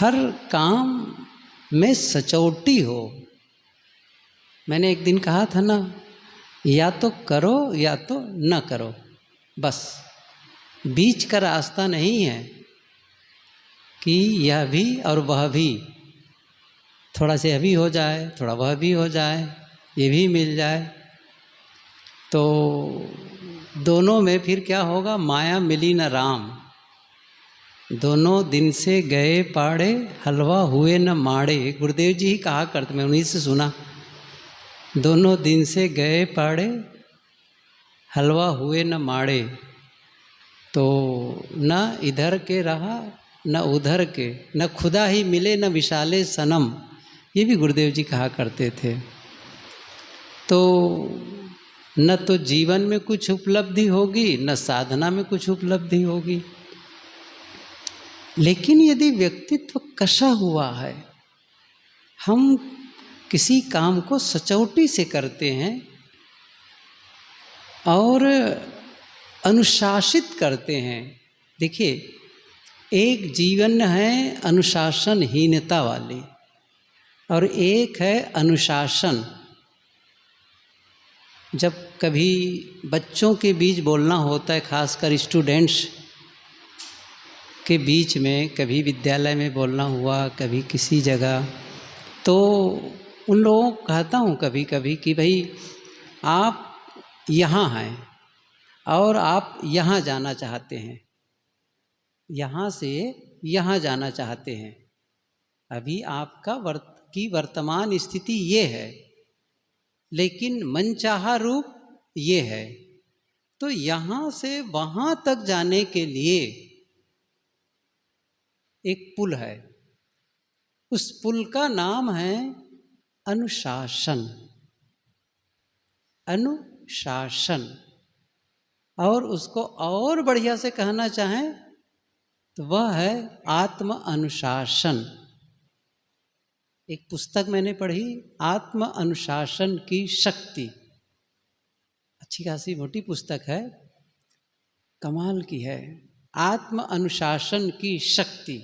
हर काम में सचोटी हो। मैंने एक दिन कहा था ना, या तो करो या तो न करो, बस बीच का रास्ता नहीं है कि यह भी और वह भी, थोड़ा से यह भी हो जाए, थोड़ा वह भी हो जाए, ये भी मिल जाए। तो दोनों में फिर क्या होगा? माया मिली न राम, दोनों दिन से गए पाड़े, हलवा हुए न माड़े। गुरुदेव जी ही कहा करते, मैं उन्हीं से सुना। दोनों दिन से गए पाड़े, हलवा हुए न माड़े। तो न इधर के रहा न उधर के, न खुदा ही मिले न विशाले सनम, ये भी गुरुदेव जी कहा करते थे। तो न तो जीवन में कुछ उपलब्धि होगी, न साधना में कुछ उपलब्धि होगी। लेकिन यदि व्यक्तित्व कसा हुआ है, हम किसी काम को सचोटी से करते हैं और अनुशासित करते हैं। देखिए, एक जीवन है अनुशासनहीनता वाली और एक है अनुशासन। जब कभी बच्चों के बीच बोलना होता है, खासकर स्टूडेंट्स के बीच में, कभी विद्यालय में बोलना हुआ, कभी किसी जगह, तो उन लोगों को कहता हूँ कभी कभी कि भाई आप यहाँ हैं और आप यहाँ जाना चाहते हैं, यहाँ से यहाँ जाना चाहते हैं, अभी आपका वर्तमान स्थिति ये है, लेकिन मनचाहा रूप ये है। तो यहाँ से वहाँ तक जाने के लिए एक पुल है, उस पुल का नाम है अनुशासन। अनुशासन, और उसको और बढ़िया से कहना चाहें तो वह है आत्म अनुशासन। एक पुस्तक मैंने पढ़ी, आत्म अनुशासन की शक्ति, अच्छी खासी मोटी पुस्तक है, कमाल की है, आत्म अनुशासन की शक्ति।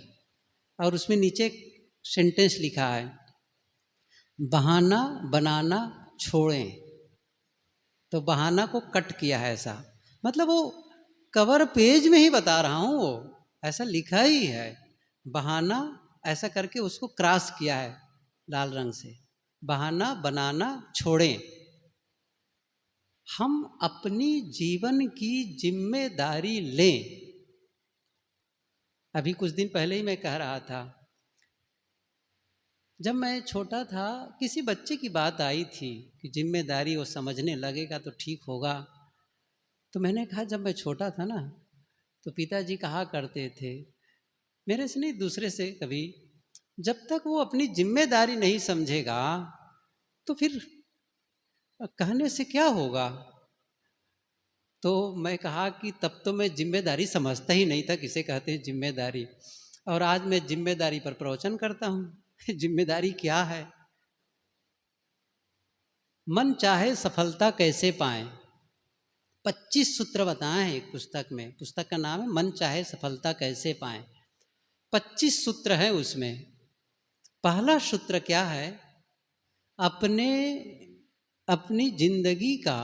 और उसमें नीचे सेंटेंस लिखा है, बहाना बनाना छोड़ें। तो बहाना को कट किया है ऐसा, मतलब वो कवर पेज में ही बता रहा हूँ, वो ऐसा लिखा ही है, बहाना ऐसा करके उसको क्रॉस किया है लाल रंग से, बहाना बनाना छोड़ें। हम अपनी जीवन की जिम्मेदारी लें। अभी कुछ दिन पहले ही मैं कह रहा था, जब मैं छोटा था किसी बच्चे की बात आई थी कि जिम्मेदारी वो समझने लगेगा तो ठीक होगा। तो मैंने कहा, जब मैं छोटा था ना तो पिताजी कहा करते थे, मेरे से नहीं दूसरे से, कभी जब तक वो अपनी जिम्मेदारी नहीं समझेगा तो फिर कहने से क्या होगा। तो मैं कहा कि तब तो मैं जिम्मेदारी समझता ही नहीं था किसे कहते हैं जिम्मेदारी, और आज मैं जिम्मेदारी पर प्रवचन करता हूँ। जिम्मेदारी क्या है? मन चाहे सफलता कैसे पाएं, 25 सूत्र बताए हैं एक पुस्तक में। पुस्तक का नाम है मन चाहे सफलता कैसे पाएं। 25 सूत्र हैं उसमें। पहला सूत्र क्या है? अपनी जिंदगी का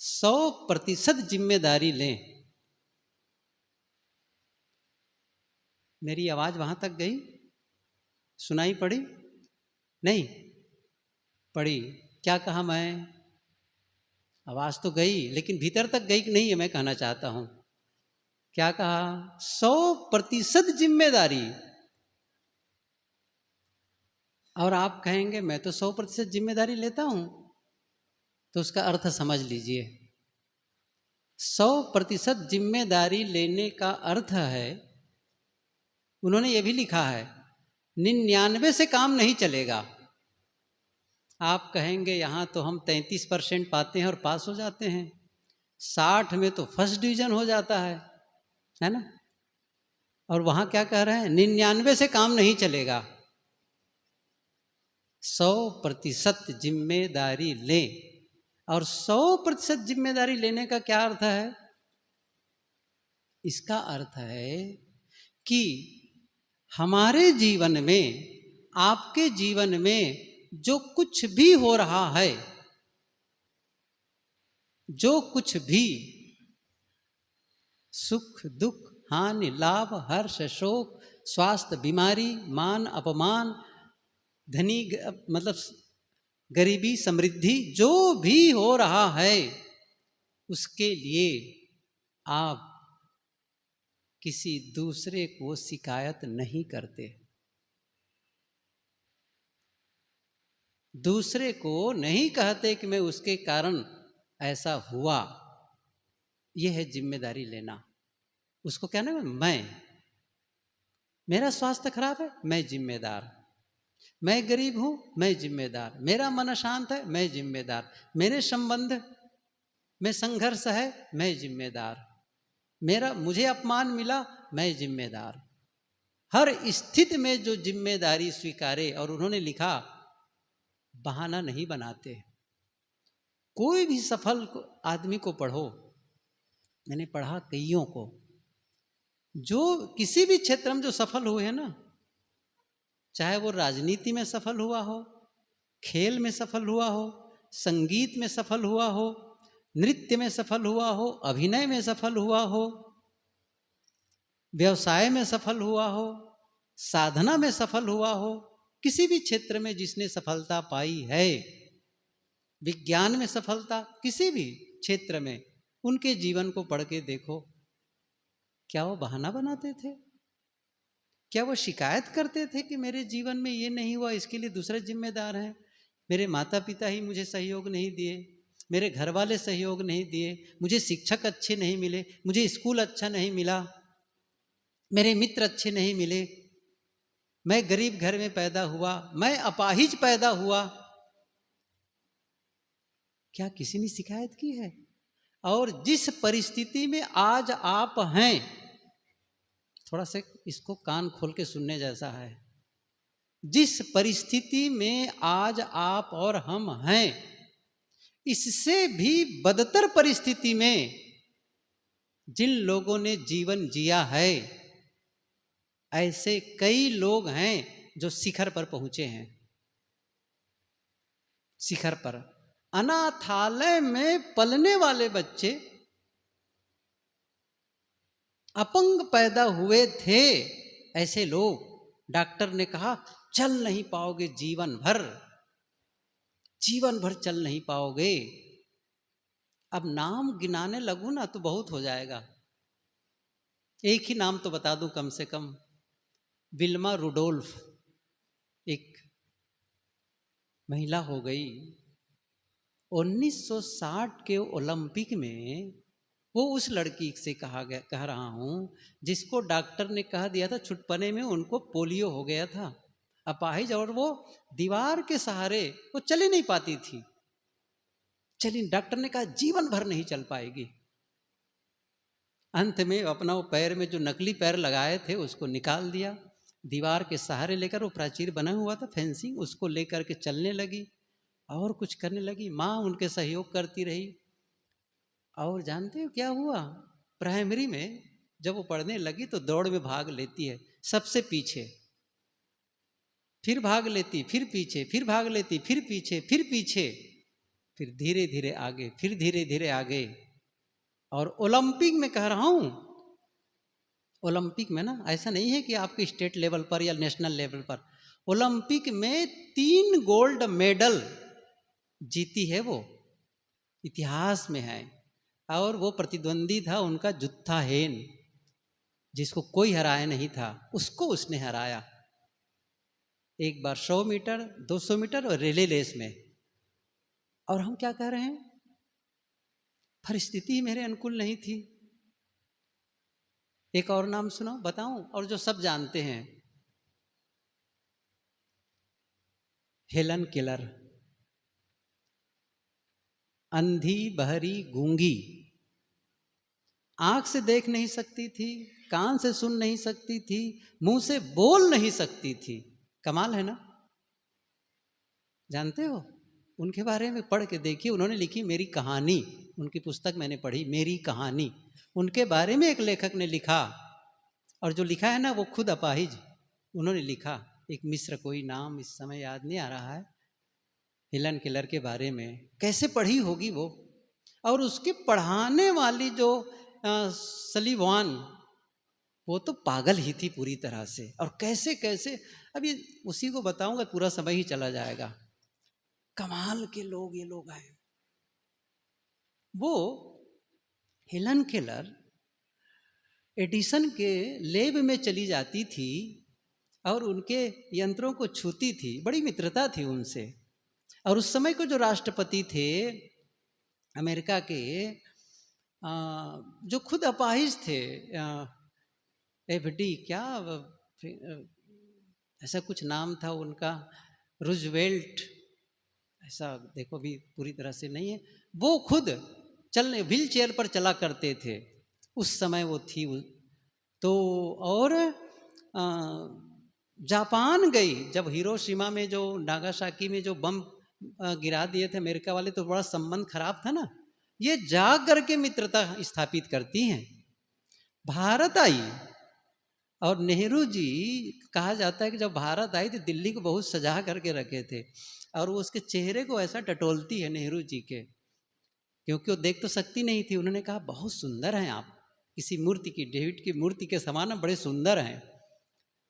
100% जिम्मेदारी लें। मेरी आवाज वहां तक गई? सुनाई पड़ी? नहीं पड़ी? क्या कहा मैं? आवाज तो गई, लेकिन भीतर तक गई कि नहीं, है मैं कहना चाहता हूं। क्या कहा? 100% जिम्मेदारी। और आप कहेंगे मैं तो 100% जिम्मेदारी लेता हूं, तो उसका अर्थ समझ लीजिए। 100% जिम्मेदारी लेने का अर्थ है, उन्होंने ये भी लिखा है, 99 से काम नहीं चलेगा। आप कहेंगे यहाँ तो हम 33% पाते हैं और पास हो जाते हैं, 60 में तो फर्स्ट डिवीजन हो जाता है ना। और वहाँ क्या कह रहे हैं? 99 से काम नहीं चलेगा, 100% जिम्मेदारी लें। और 100% जिम्मेदारी लेने का क्या अर्थ है? इसका अर्थ है कि हमारे जीवन में, आपके जीवन में जो कुछ भी हो रहा है, जो कुछ भी सुख दुख, हानि लाभ, हर्ष शोक, स्वास्थ्य बीमारी, मान अपमान, धनी मतलब गरीबी समृद्धि, जो भी हो रहा है उसके लिए आप किसी दूसरे को शिकायत नहीं करते, दूसरे को नहीं कहते कि मैं उसके कारण ऐसा हुआ। यह है जिम्मेदारी लेना। उसको क्या ना, मेरा स्वास्थ्य खराब है, मैं जिम्मेदार, मैं गरीब हूं, मैं जिम्मेदार, मेरा मन अशांत है, मैं जिम्मेदार, मेरे संबंध में संघर्ष है, मैं जिम्मेदार, मेरा मुझे अपमान मिला, मैं जिम्मेदार। हर स्थिति में जो जिम्मेदारी स्वीकारे। और उन्होंने लिखा, बहाना नहीं बनाते। कोई भी सफल आदमी को पढ़ो, मैंने पढ़ा कईयों को, जो किसी भी क्षेत्र में जो सफल हुए हैं ना, चाहे वो राजनीति में सफल हुआ हो, खेल में सफल हुआ हो, संगीत में सफल हुआ हो, नृत्य में सफल हुआ हो, अभिनय में सफल हुआ हो, व्यवसाय में सफल हुआ हो, साधना में सफल हुआ हो, किसी भी क्षेत्र में जिसने सफलता पाई है, विज्ञान में सफलता, किसी भी क्षेत्र में, उनके जीवन को पढ़ के देखो, क्या वो बहाना बनाते थे? क्या वो शिकायत करते थे कि मेरे जीवन में ये नहीं हुआ, इसके लिए दूसरे जिम्मेदार हैं, मेरे माता पिता ही मुझे सहयोग नहीं दिए, मेरे घर वाले सहयोग नहीं दिए, मुझे शिक्षक अच्छे नहीं मिले, मुझे स्कूल अच्छा नहीं मिला, मेरे मित्र अच्छे नहीं मिले, मैं गरीब घर में पैदा हुआ, मैं अपाहिज पैदा हुआ? क्या किसी ने शिकायत की है? और जिस परिस्थिति में आज आप हैं, थोड़ा सा इसको कान खोल के सुनने जैसा है, जिस परिस्थिति में आज आप और हम हैं, इससे भी बदतर परिस्थिति में जिन लोगों ने जीवन जिया है, ऐसे कई लोग हैं जो शिखर पर पहुंचे हैं। शिखर पर अनाथालय में पलने वाले बच्चे अपंग पैदा हुए थे, ऐसे लोग, डॉक्टर ने कहा चल नहीं पाओगे जीवन भर, जीवन भर चल नहीं पाओगे। अब नाम गिनाने लगूं ना तो बहुत हो जाएगा, एक ही नाम तो बता दूं कम से कम। विल्मा रुडोल्फ एक महिला हो गई, 1960 के ओलंपिक में वो उस लड़की से कह रहा हूं जिसको डॉक्टर ने कह दिया था छुटपने में उनको पोलियो हो गया था, अपाहिज, और वो दीवार के सहारे वो चल ही नहीं पाती थी। चली, डॉक्टर ने कहा जीवन भर नहीं चल पाएगी। अंत में अपना वो पैर में जो नकली पैर लगाए थे उसको निकाल दिया, दीवार के सहारे लेकर, वो प्राचीर बना हुआ था फेंसिंग, उसको लेकर के चलने लगी और कुछ करने लगी। माँ उनके सहयोग करती रही। और जानते हो क्या हुआ? प्राइमरी में जब वो पढ़ने लगी तो दौड़ में भाग लेती है, सबसे पीछे, फिर भाग लेती, फिर पीछे, फिर भाग लेती, फिर पीछे, फिर पीछे, फिर धीरे धीरे आगे, फिर धीरे धीरे आगे। और ओलंपिक में कह रहा हूं, ओलंपिक में ना ऐसा नहीं है कि आपके स्टेट लेवल पर या नेशनल लेवल पर, ओलंपिक में 3 गोल्ड मेडल जीती है वो, इतिहास में है। और वो प्रतिद्वंदी था उनका जुत्था हेन, जिसको कोई हराया नहीं था, उसको उसने हराया। एक बार 100 मीटर, 200 मीटर और रिले रेस में। और हम क्या कह रहे हैं? परिस्थिति मेरे अनुकूल नहीं थी। एक और नाम सुनो, बताऊं, और जो सब जानते हैं, हेलन केलर। अंधी, बहरी, गूंगी, आंख से देख नहीं सकती थी, कान से सुन नहीं सकती थी, मुंह से बोल नहीं सकती थी। कमाल है ना? जानते हो? उनके बारे में पढ़ के देखिए, उन्होंने लिखी मेरी कहानी, उनकी पुस्तक मैंने पढ़ी, मेरी कहानी। उनके बारे में एक लेखक ने लिखा, और जो लिखा है ना वो खुद अपाहिज, उन्होंने लिखा, एक मिस्र, कोई नाम इस समय याद नहीं आ रहा है, हेलन केलर के बारे में। कैसे पढ़ी होगी वो, और उसकी पढ़ाने वाली जो सलीवान, वो तो पागल ही थी पूरी तरह से। और कैसे कैसे, अभी उसी को बताऊंगा पूरा समय ही चला जाएगा। कमाल के लोग ये लोग हैं। वो हेलन केलर एडिसन के लैब में चली जाती थी और उनके यंत्रों को छूती थी, बड़ी मित्रता थी उनसे। और उस समय को जो राष्ट्रपति थे अमेरिका के, जो खुद अपाहिज थे, एफडी क्या ऐसा कुछ नाम था उनका, रूजवेल्ट, ऐसा देखो भी पूरी तरह से नहीं है, वो खुद चलने व्हील चेयर पर चला करते थे उस समय वो थी तो। और जापान गई, जब हिरोशिमा में जो नागासाकी में जो बम गिरा दिए थे अमेरिका वाले, तो बड़ा संबंध खराब था ना, ये जा करके मित्रता स्थापित करती हैं। भारत आई, और नेहरू जी, कहा जाता है कि जब भारत आई तो दिल्ली को बहुत सजा करके रखे थे, और वो उसके चेहरे को ऐसा टटोलती है नेहरू जी के, क्योंकि वो देख तो सकती नहीं थी। उन्होंने कहा बहुत सुंदर हैं आप, किसी मूर्ति की, डेविड की मूर्ति के समान बड़े सुंदर हैं।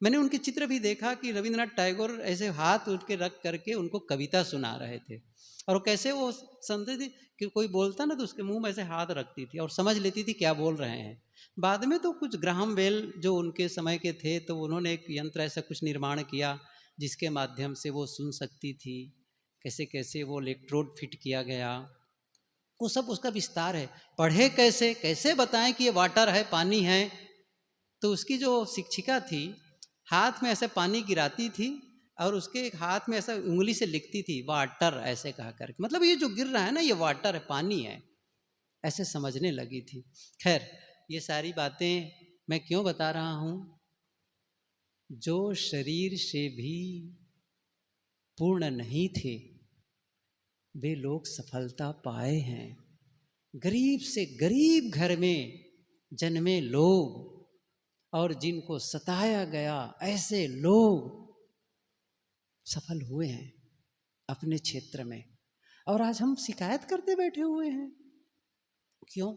मैंने उनके चित्र भी देखा कि रविंद्रनाथ टैगोर ऐसे हाथ उठ के रख करके उनको कविता सुना रहे थे, और कैसे वो समझते थे कि कोई बोलता ना तो उसके मुंह में ऐसे हाथ रखती थी और समझ लेती थी क्या बोल रहे हैं। बाद में तो कुछ ग्राहम बेल जो उनके समय के थे, तो उन्होंने एक यंत्र ऐसा कुछ निर्माण किया जिसके माध्यम से वो सुन सकती थी, कैसे कैसे वो इलेक्ट्रोड फिट किया गया, वो सब उसका विस्तार है। पढ़े कैसे, कैसे बताएं कि ये वाटर है, पानी है। तो उसकी जो शिक्षिका थी, हाथ में ऐसे पानी गिराती थी और उसके एक हाथ में ऐसा उंगली से लिखती थी वाटर, ऐसे कहा करके, मतलब ये जो गिर रहा है ना ये वाटर है, पानी है, ऐसे समझने लगी थी। खैर, ये सारी बातें मैं क्यों बता रहा हूं, जो शरीर से भी पूर्ण नहीं थे वे लोग सफलता पाए हैं। गरीब से गरीब घर में जन्मे लोग और जिनको सताया गया, ऐसे लोग सफल हुए हैं अपने क्षेत्र में, और आज हम शिकायत करते बैठे हुए हैं। क्यों?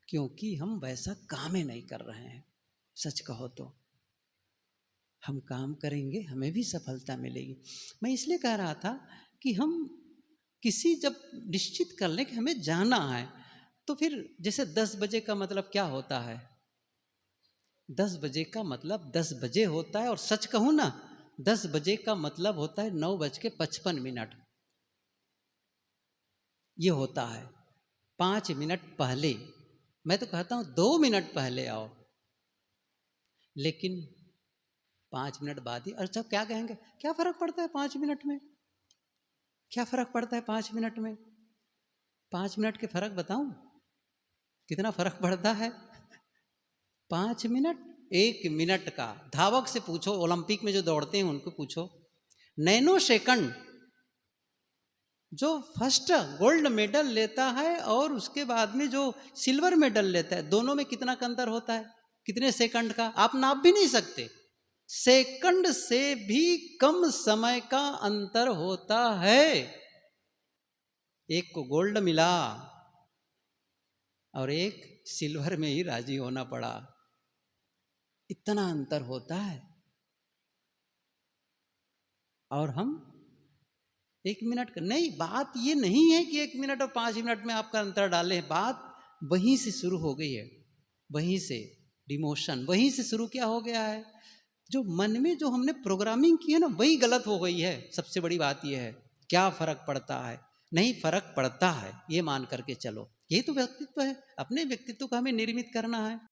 क्योंकि हम वैसा काम ही नहीं कर रहे हैं। सच कहो तो हम काम करेंगे, हमें भी सफलता मिलेगी। मैं इसलिए कह रहा था कि हम किसी जब निश्चित कर लें कि हमें जाना है, तो फिर जैसे 10 बजे का मतलब क्या होता है, 10 बजे का मतलब 10 बजे होता है, और सच कहूँ ना 10 बजे का मतलब होता है 9:55। ये होता है 5 मिनट पहले। मैं तो कहता हूँ 2 मिनट पहले आओ, लेकिन 5 मिनट बाद ही। अच्छा, क्या कहेंगे, क्या फर्क पड़ता है 5 मिनट में, क्या फर्क पड़ता है 5 मिनट में? 5 मिनट के फर्क बताऊं कितना फर्क पड़ता है? 5 मिनट, 1 मिनट का, धावक से पूछो, ओलंपिक में जो दौड़ते हैं उनको पूछो, नैनो सेकंड, जो फर्स्ट गोल्ड मेडल लेता है और उसके बाद में जो सिल्वर मेडल लेता है, दोनों में कितना का अंतर होता है, कितने सेकंड का, आप नाप भी नहीं सकते। सेकंड से भी कम समय का अंतर होता है। एक को गोल्ड मिला और एक सिल्वर में ही राजी होना पड़ा, इतना अंतर होता है। और हम 1 मिनट का नहीं, बात ये नहीं है कि 1 मिनट और 5 मिनट में आपका अंतर डालें, बात वहीं से शुरू हो गई है, वहीं से डिमोशन, वहीं से शुरू क्या हो गया है, जो मन में जो हमने प्रोग्रामिंग की है ना, वही गलत हो गई है। सबसे बड़ी बात यह है, क्या फर्क पड़ता है, नहीं फर्क पड़ता है, ये मान करके चलो। यही तो व्यक्तित्व है, अपने व्यक्तित्व को हमें निर्मित करना है।